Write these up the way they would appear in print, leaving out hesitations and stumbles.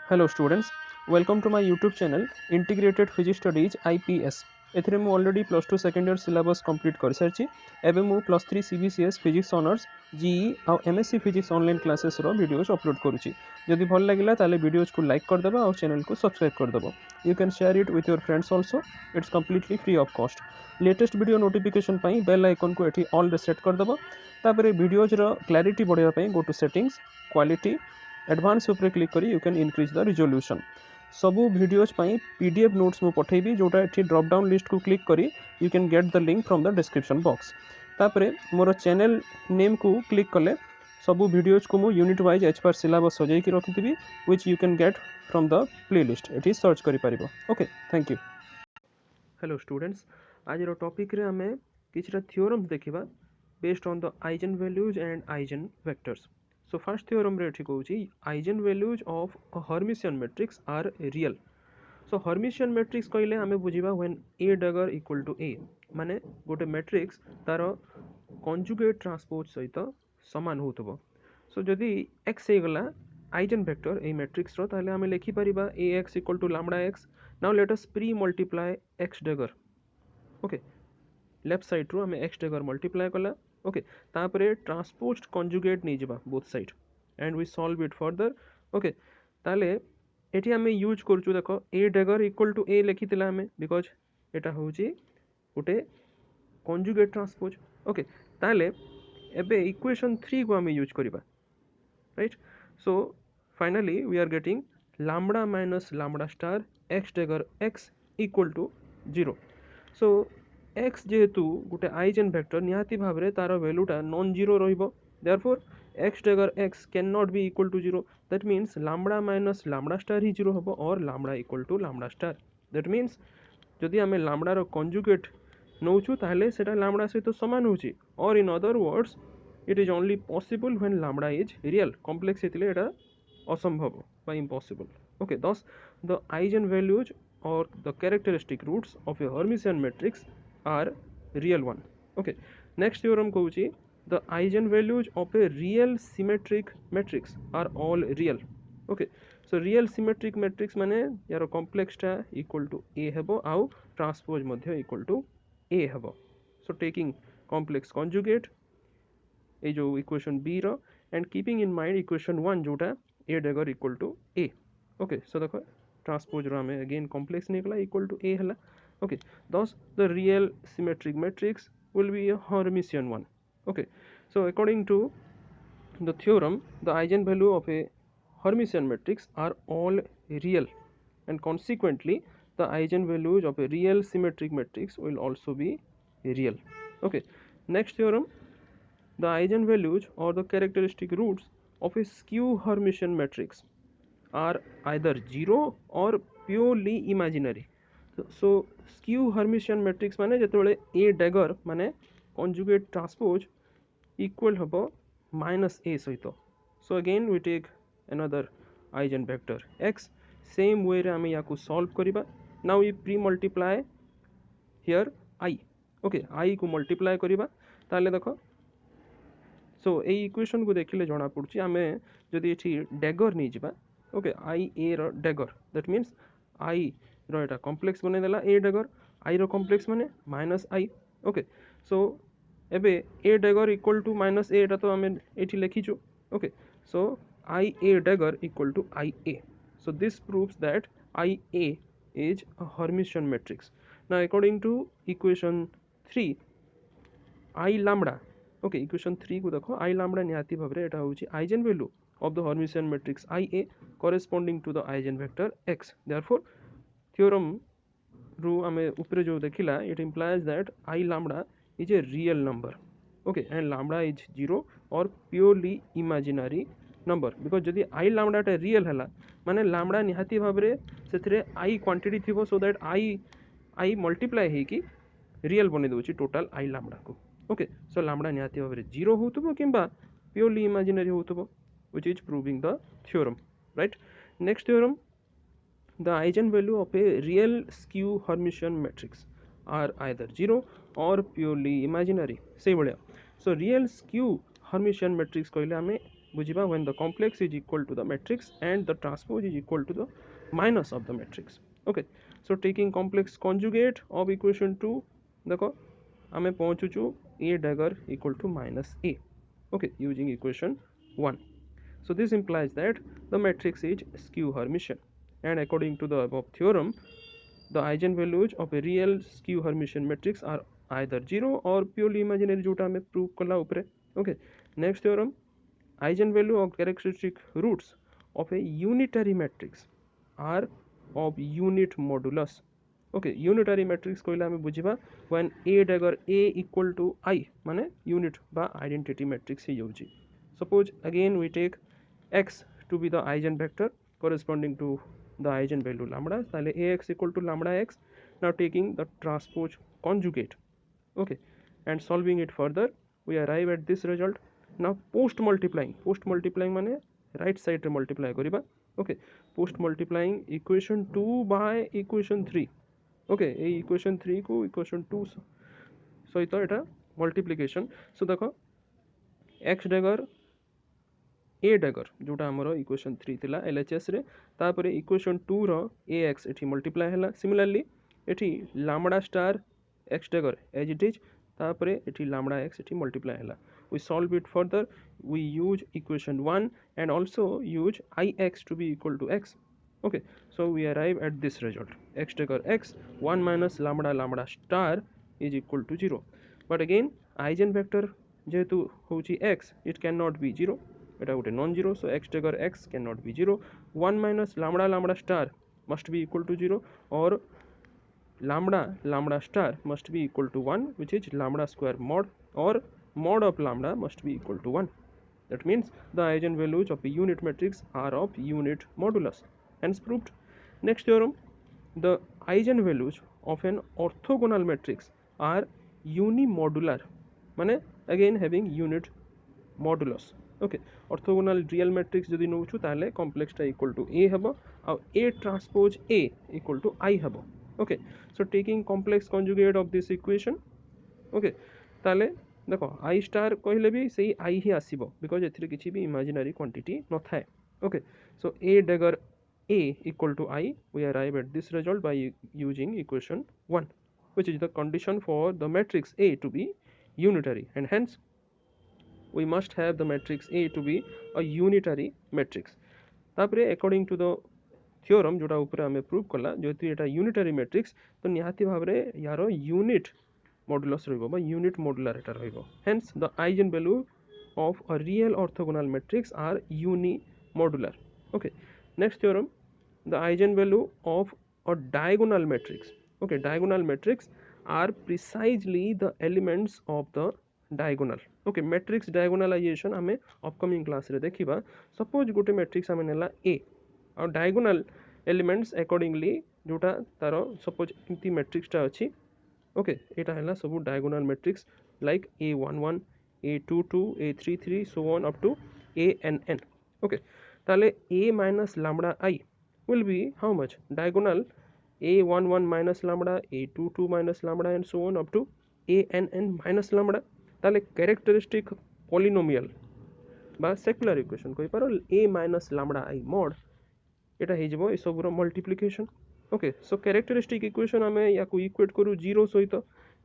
Hello students, welcome to my YouTube channel Integrated Physics Studies IPS. एथिरे मु already plus two second year syllabus complete कर सारी एबे मु plus three CBCS physics honours GE आ MSc physics online classes रो videos upload करुच्ची जदि भल लगिला ताले वीडियोस को लाइक कर देबा और चैनल को सब्सक्राइब कर देबो you can share it with your friends also it's completely free of cost latest video notification पई बेल आइकन को एठी ऑल रे सेट कर देबो तापरे वीडियोज रो क्लैरिटी बढ़ावा पई go to settings quality advance उपरे क्लिक करी you can increase the resolution सबू वीडियोज पाई पीडीएफ नोट्स मु पठेबी जोटा एठी ड्रॉप डाउन लिस्ट को क्लिक करी you can get the link from the description box तापरे मोर चैनल नेम को क्लिक कले सबू वीडियोज को मु unit wise as per syllabus सजाई की रखिथिबी which you can get from the playlist एठी सर्च करि परिबो okay thank you hello students आज रो टॉपिक रे हमें किछटा थ्योरम्स देखिबा based on the eigen values and eigen vectors So first theorem रे एठी कहूची eigenvalues of a Hermitian matrix are real. So Hermitian matrix कहले हमें बुझिबा when a dagger equal to a माने गोटे मैट्रिक्स तार conjugate transpose सहित समान होतबो. So जदि x हे गला आइजन वेक्टर ए मैट्रिक्स रो ताले हमें लिखि परिबा ax equal to lambda x. Now let us pre multiply x dagger. Okay. Left side रू हमें x dagger multiply कला ओके तापरे ट्रांसपोज्ड कंजुगेट नहीं जिबा both side and we solve it further okay ताले एठी हमें यूज करछु देखो a dagger equal to a लिखितिला हमें बिकॉज एटा होची गोटे कंजुगेट ट्रांसपोज ओके ताले एबे इक्वेशन 3 को हमें यूज करिबा right so finally we are getting lambda minus lambda star x dagger x equal to 0 so x जेहेतु गोटे आइजन वेक्टर निहाती भाव रे तार वैल्यूटा नॉन जीरो रहिबो therefore x dagger x can not be equal to 0 that means lambda minus lambda star ही 0 हबो और lambda equal to lambda star that means जदि हमें लैम्बडा रो कंजुगेट नौछु ताहले सेटा लैम्बडा सहित समान होची और in other words it is only possible when lambda is real complex हेतिले एटा असंभव बा impossible okay thus the eigenvalues or the characteristic roots of a Hermitian matrix are real one okay next theorem कहूची the eigenvalues of a real symmetric matrix are all real okay so real symmetric matrix माने यार complex टा equal to a हेबो आउ transpose Madhya equal to a हेबो so taking complex conjugate ए जो equation B रो and keeping in mind equation 1 जोटा a dagger equal to a okay so देखो ट्रांसपोज रो हमें अगेन कॉम्प्लेक्स निकला इक्वल टू a हला okay thus the real symmetric matrix will be a Hermitian one okay so according to the theorem the eigenvalue of a Hermitian matrix are all real and consequently the eigenvalues of a real symmetric matrix will also be real okay next theorem the eigenvalues or the characteristic roots of a skew Hermitian matrix are either 0 or purely imaginary so skew Hermitian matrix माने जेतेबेले a dagger माने conjugate transpose equal हबो minus a सहित so again we take another eigenvector x same way रे हमें याको solve करिबा now we pre multiply here I okay I को multiply करिबा ताले देखो सो ए इक्वेशन को देखिले जଣା पड़ुची हमें जदि एठी डैगर नहीं जिबा ओके आई ए रो डैगर दैट मींस आई रो एटा कॉम्प्लेक्स बने देला ए डैगर आई रो कॉम्प्लेक्स माने माइनस आई ओके सो एबे A dagger equal to minus A एटा तो हमें एठी लिखिछु okay so I A dagger equal to I A so this proves that IA is a Hermitian matrix now according to equation 3 I lambda okay equation 3 को देखो आई lambda निहाती भाव रे एटा होची eigen value of the Hermitian matrix IA corresponding to the eigen vector x therefore theorem रू हमें ऊपर जो देखिला it implies that I lambda is a real number okay and lambda is 0 और प्योरली इमेजिनरी नंबर बिकॉज जदि आई lambda टा real हला माने लैम्बडा निहाती भाव रे सेथरे आई क्वांटिटी थिबो सो दैट आई मल्टीप्लाई हे कि रियल बने दोची टोटल आई लैम्बडा को okay so lambda निहाती भाव रे 0 होतबो किंबा purely imaginary होतबो which is proving the theorem right next theorem the eigenvalue of a real skew Hermitian matrix are either 0 or purely imaginary से भलिया so real skew Hermitian matrix कहले हमें बुझिबा when the complex is equal to the matrix and the transpose is equal to the minus of the matrix. Okay, so taking complex conjugate of equation 2, देखो आमे पहुँचुचु a dagger equal to minus a. Okay, using equation 1. So this implies that the matrix is skew Hermitian, and according to the above theorem, the eigenvalues of a real skew Hermitian matrix are either 0 or purely imaginary, जोटा हमें prove कला ऊपरे. Okay, next theorem, eigenvalue of characteristic roots of a unitary matrix are of unit modulus. Okay, unitary matrix कहले हमें बुझिबा when a dagger a equal to I माने unit बा identity matrix ही होउची. Suppose again we take x to be the eigenvector corresponding to the eigenvalue lambda, তাহলে ax equal to lambda x. Now taking the transpose conjugate, okay, and solving it further, we arrive at this result. Now post multiplying माने right side रे multiply करिबा. Okay, post multiplying equation 2 by equation 3. Okay, A equation 3 को equation 2 सहित एटा multiplication. So देखो x dagger a dagger जोटा हमरो equation 3 थिला LHS रे, तापरे equation 2 रो ax एठी multiply हैला. Similarly एठी lambda star x dagger as it is, तापरे एठी lambda x एठी multiply हैला. We solve it further, we use equation 1 and also use ix to be equal to x. Okay, so we arrive at this result, x dagger x 1 minus lambda star is equal to 0. But again eigenvector जेहेतु होची x, it cannot be 0, এটা গোটে non zero, so x dagger x cannot be 0. 1 minus lambda star must be equal to 0, or lambda star must be equal to 1, which is lambda square mod, or mod of lambda must be equal to 1. That means the eigenvalues of a unit matrix are of unit modulus, hence proved. Next theorem, the eigenvalues of an orthogonal matrix are unimodular, माने again having unit modulus. Okay, orthogonal real matrix जदि नौछु ताले complex टा equal to a हबो, और a transpose a equal to I हबो. Okay, so taking complex conjugate of this equation, okay, ताले देखो I star कहले भी सही I ही आसीबो, because एथिरे किछि भी imaginary quantity न थाए. Okay, so a dagger a equal to I, we arrive at this result by using equation 1, which is the condition for the matrix A to be unitary, and hence we must have the matrix A to be a unitary matrix. तापरे according to the theorem जोटा ऊपर हमें prove कला, जेतु एटा unitary matrix, तो निहाती भाबरे यारो unit modulus रहइबो बा unit modular Etah रहइबो. Hence the eigenvalue of a real orthogonal matrix are unimodular. Okay, next theorem, the eigenvalue of a diagonal matrix. Okay, diagonal matrix are precisely the elements of the diagonal. Okay, matrix diagonalization हमें upcoming class रे देखिबा. Suppose गोटे matrix हमें नेला A और diagonal elements accordingly जोटा तारो suppose इमती matrix टा अछि. Okay, एटा हैला सब diagonal matrix like A11, A22, A33, so on up to ANN. Okay, ताले A minus lambda I will be how much? Diagonal A11 minus lambda, A22 minus lambda, and so on up to ANN minus lambda. ताले characteristic polynomial बा secular equation कोई पारो A minus lambda I mod एटा हे जबो ए सबरो multiplication. Okay, so characteristic equation हमें या को equate करू 0 सहित,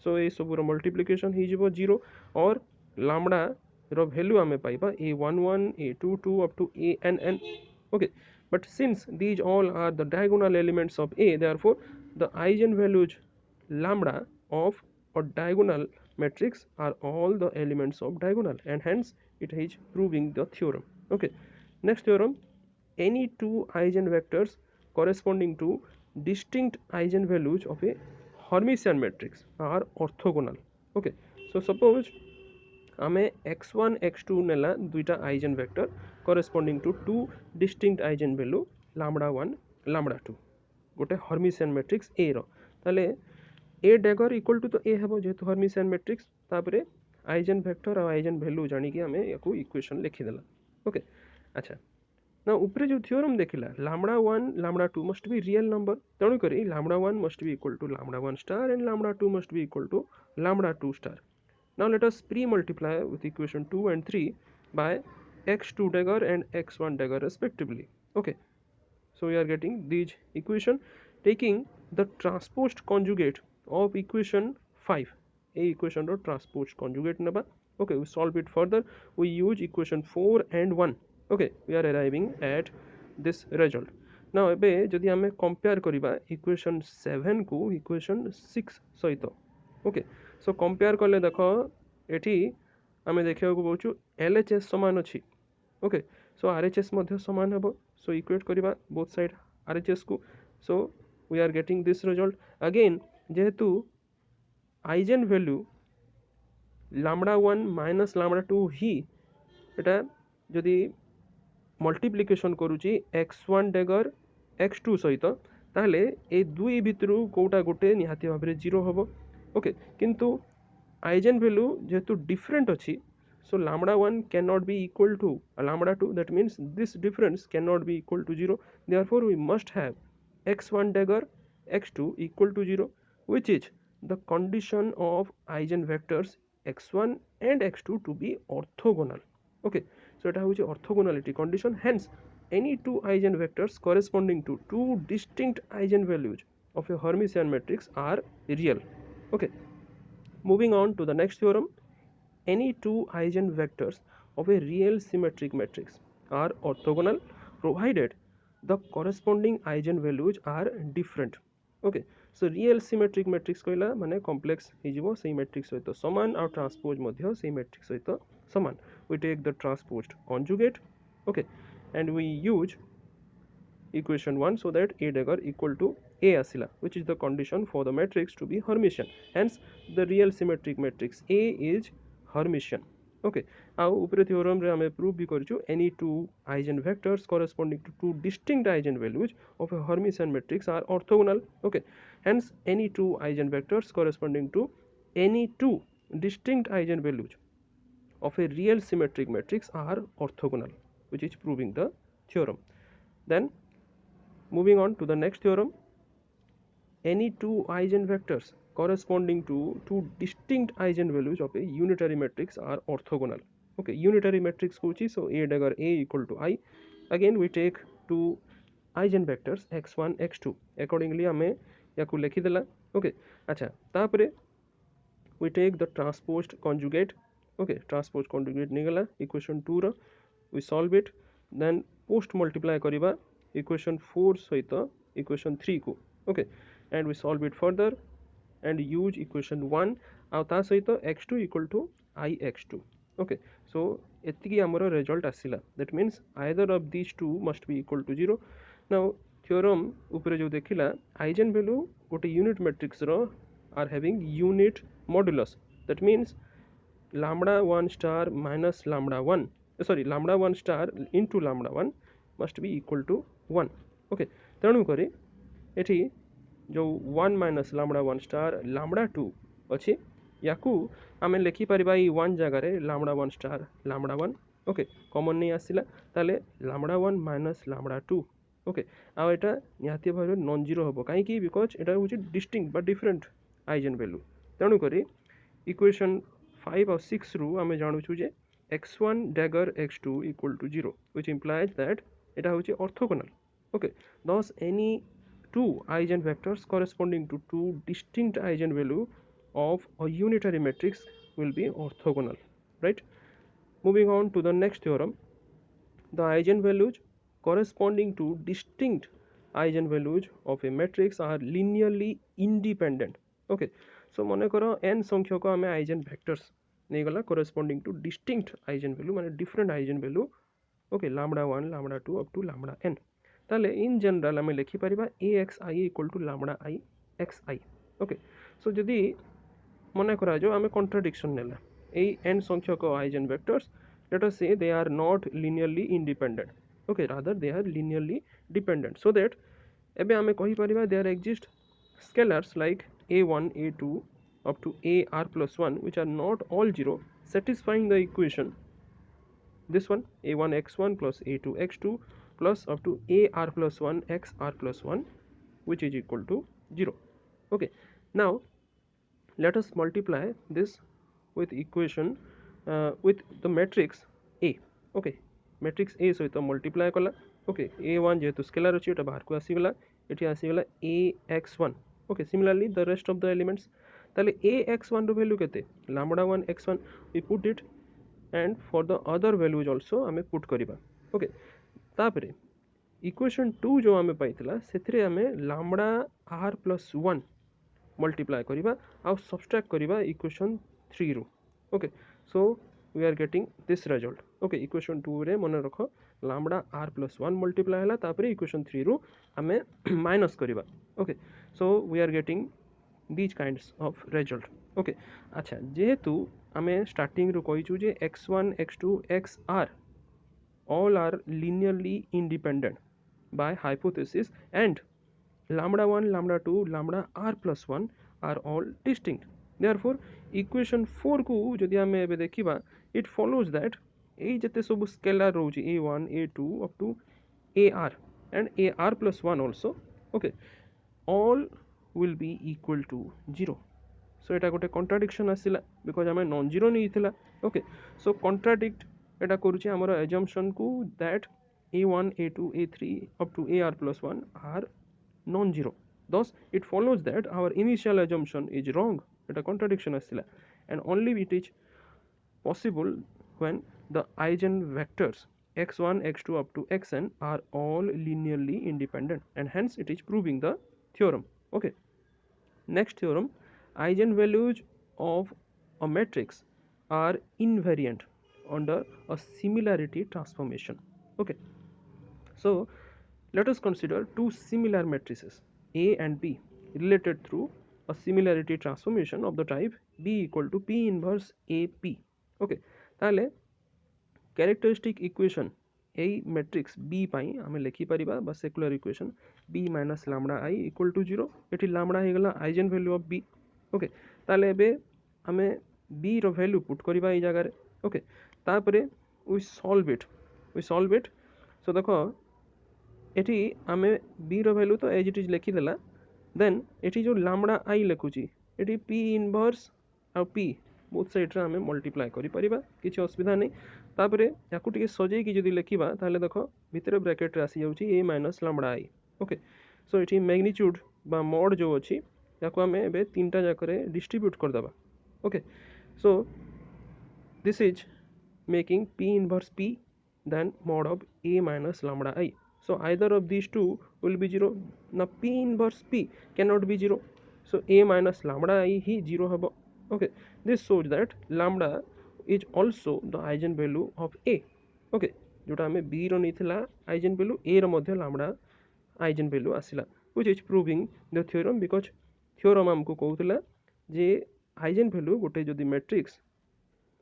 so ए सबरो multiplication हे जबो 0, और lambda रो value हमें पाइबा A11, A22 up to ANN. Okay, but since these all are the diagonal elements of A, therefore the eigenvalues lambda of a diagonal matrix are all the elements of diagonal, and hence it is proving the theorem. Okay, next theorem, any two eigenvectors corresponding to distinct eigenvalues of a Hermitian matrix are orthogonal. Okay, so suppose आमे x1 x2 नेला दुईटा eigenvector corresponding to two distinct eigenvalue lambda 1 lambda 2 गोटे Hermitian matrix A रो, ताले A dagger equal to तो A हेबो जेतु Hermitian matrix, तापरे eigenvector और eigenvalue जानी कि हमें याको equation लिखि देला. ओके, अच्छा ना ऊपर जो theorem देखिला lambda 1 lambda 2 must be real number, तेणु करी lambda 1 must be equal to lambda 1 star and lambda 2 must be equal to lambda 2 star. Now let us pre-multiply with equation 2 and 3 by x2 dagger and x1 dagger respectively. Okay, so we are getting these equation taking the transposed conjugate of equation 5. A equation or transposed conjugate number. Okay, we solve it further. We use equation 4 and 1. Okay, we are arriving at this result. Now ଏବେ ଯଦି ଆମେ compare କରିବା equation 7 को equation 6 ସହିତ. Okay, so compare କଲେ ଦେଖ ଏଠି ଆମେ ଦେଖିବାକୁ ପାଉଛୁ LHS ସମାନ ଅଛି. Okay, so RHS ମଧ୍ୟ ସମାନ ହେବ. So equate କରିବା both side RHS को. So we are getting this result. Again ଯେହେତୁ eigenvalue lambda 1 minus lambda 2 হি এটা যদি multiplication କରୁଛି x1 dagger x2 ସହିତ ତାହେଲେ এই ଦୁଇ ଭିତରୁ କୋଉଟା ଗୋଟେ ନିହାତି ଭାବରେ 0 ହେବ. ଓକେ, କିନ୍ତୁ eigenvalue ଯେହେତୁ different ଅଛି, so lambda 1 cannot be equal to lambda 2. That means this difference cannot be equal to 0. Therefore we must have x1 dagger x2 equal to 0, which is the condition of eigenvectors x1 and x2 to be orthogonal. Okay, so এটা হচ্ছে orthogonality condition. Hence any two eigenvectors corresponding to two distinct eigenvalues of a Hermitian matrix are real. Okay, moving on to the next theorem. Any two eigenvectors of a real symmetric matrix are orthogonal provided the corresponding eigenvalues are different. Okay, so real symmetric matrix कहला माने complex ହେଇଯିବ ସେଇ matrix ସହିତ ସମାନ ଆଉ transpose ମଧ୍ୟ ସେଇ matrix ସହିତ ସମାନ. We take the transposed conjugate. Okay, and we use equation 1 so that A dagger equal to A asila, which is the condition for the matrix to be Hermitian. Hence the real symmetric matrix A is Hermitian. Okay, now upre theorem re ame prove bi karichu any two eigenvectors corresponding to two distinct eigenvalues of a Hermitian matrix are orthogonal. Okay, hence any two eigenvectors corresponding to any two distinct eigenvalues of a real symmetric matrix are orthogonal, which is proving the theorem. Then moving on to the next theorem, any two eigenvectors corresponding to two distinct eigenvalues of a unitary matrix are orthogonal. Okay, unitary matrix kochi, so A dagger A equal to I. Again we take two eigenvectors x1 x2. Accordingly ame yaku lekhi dela. Okay, acha tapare we take the transposed conjugate. Okay, transposed conjugate nigala equation 2 ra we solve it, then post multiply kariba equation 4 सहित equation 3 को. Okay, and we solve it further and use equation 1 ଆଉ ତା ସହିତ x2 equal to ix2. Okay, so ଏତିକି ଆମର result ଆସିଲା. That means either of these two must be equal to 0. Now theorem ଉପରେ जो देखिला eigenvalue ଗୋଟେ unit matrix ର are having unit modulus. That means lambda 1 star minus lambda 1, sorry, lambda 1 star into lambda 1 must be equal to 1. Okay, ତେଣୁ କରି ଏଠି जो 1 minus lambda 1 star lambda 2 ଅଛି याकू आमे लेखि परिबा ई 1 जगह रे lambda 1 star lambda 1. Okay, common नहीं आसिला ताले lambda 1 minus lambda 2. ओके, आ एटा निहाती भाबे नॉन जीरो होबो काहे कि बिकॉज़ एटा होची distinct but different eigen value. तेणु करी इक्वेशन 5 और 6 रू आमे जानु छु जे x1 dagger x2 equal to 0, which implies that एटा होची orthogonal. Okay, thus any two eigenvectors corresponding to two distinct eigenvalue of a unitary matrix will be orthogonal, right? Moving on to the next theorem, the eigenvalues corresponding to distinct eigenvalues of a matrix are linearly independent. Okay, so mane karo n संख्यक आमे eigenvectors नहीं गला corresponding to distinct eigenvalue माने different eigenvalue. Okay, lambda 1 lambda 2 up to lambda n. ताले in general आमे लेखि परिबा axi equal to lambda I xi. Okay, so जदि मने करा जो आमे contradiction नेला ए n संख्यक eigenvectors, let us say they are not linearly independent. Okay, rather they are linearly dependent, so that एबे आमे कहि परिबा there exist scalars like a1 a2 up to ar plus 1 which are not all 0, satisfying the equation this one a1 x1 plus a2 x2 plus up to ar plus 1 xr plus 1 which is equal to 0. Okay, now let us multiply this with equation with the matrix A. Okay, matrix A सहित multiply कला okay a1 जेहेतु scalar अच्छी एटा बाहर को आसीगला एठी आसीगला ax1 okay similarly the rest of the elements ताले ax1 रो वैल्यू केते lambda 1 x1 we put it and for the other values also आमे पुट करिबा ओके तापरे इक्वेशन 2 जो आमे पाइतला सेथिरे आमे lambda r plus 1 मल्टीप्लाई करिबा आ सब्सट्रैक्ट करिबा इक्वेशन 3 रो okay so we are getting this result okay equation 2 रे मन रख lambda r plus 1 मल्टीप्लाई हला तापरे इक्वेशन 3 रो आमे माइनस करिबा okay so we are getting these kinds of result okay अच्छा जेहेतु आमे स्टार्टिंग रो कहिचु जे x1 x2 xr all are linearly independent by hypothesis and lambda 1 lambda 2 lambda r plus 1 are all distinct therefore equation 4 को जदि आमे एबे देखिबा it follows that ए जते सब scalar रहउची a1 a2 up to ar and ar plus 1 also okay all will be equal to 0 so eta gote contradiction asila because ame non zero nei thila okay so contradict eta करूची हमर assumption को that a1 a2 a3 up to ar plus 1 are non-zero thus it follows that our initial assumption is wrong eta contradiction asila and only it is possible when the eigenvectors x1 x2 up to xn are all linearly independent and hence it is proving the theorem okay next theorem eigenvalues of a matrix are invariant under a similarity transformation okay so let us consider two similar matrices A and B related through a similarity transformation of the type B equal to P inverse AP okay ताले characteristic equation A matrix B पाई हमें लिखी परिबा बस secular equation B minus lambda I equal to 0 eighty lambda हे गला eigen value of B okay ताले बे हमें B रो value put करिबा ई जगह रे okay तापरे we solve it so देखो एटी आमे b रो वैल्यू तो एज इट इज लिखि देला देन एटी जो लैम्बडा i लिखुची एटी p इनवर्स आ p बोथ साइड रे आमे मल्टीप्लाई करि परिबा किछि असुविधा नै तापरे याकु टिके सजै कि जदि लिखिबा ताले देखो भितरे ब्रैकेट रे आसी जाउची a minus lambda i okay so eighty magnitude बा मॉड जो अछि याकु आमे एबे तीनटा जाकरे डिस्ट्रीब्यूट कर दबा okay so this is making p inverse p then mod of a minus lambda I so either of these two will be 0 now p inverse p cannot be 0 so a minus lambda I he 0 habo okay this shows that lambda is also the eigenvalue of a okay जोटा हमें b row नैथिला eigenvalue a रो मध्ये lambda eigenvalue आसिला which is proving the theorem because theorem हमको कहउतला जे eigenvalue गोटे जदी matrix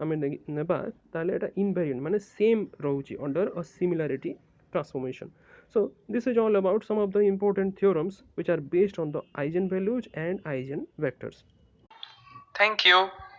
हमें नेबा ताले एटा इनवेरिएंट माने सेम रहउची under a similarity transformation so this is all about some of the important theorems which are based on the eigenvalues and eigenvectors Thank you.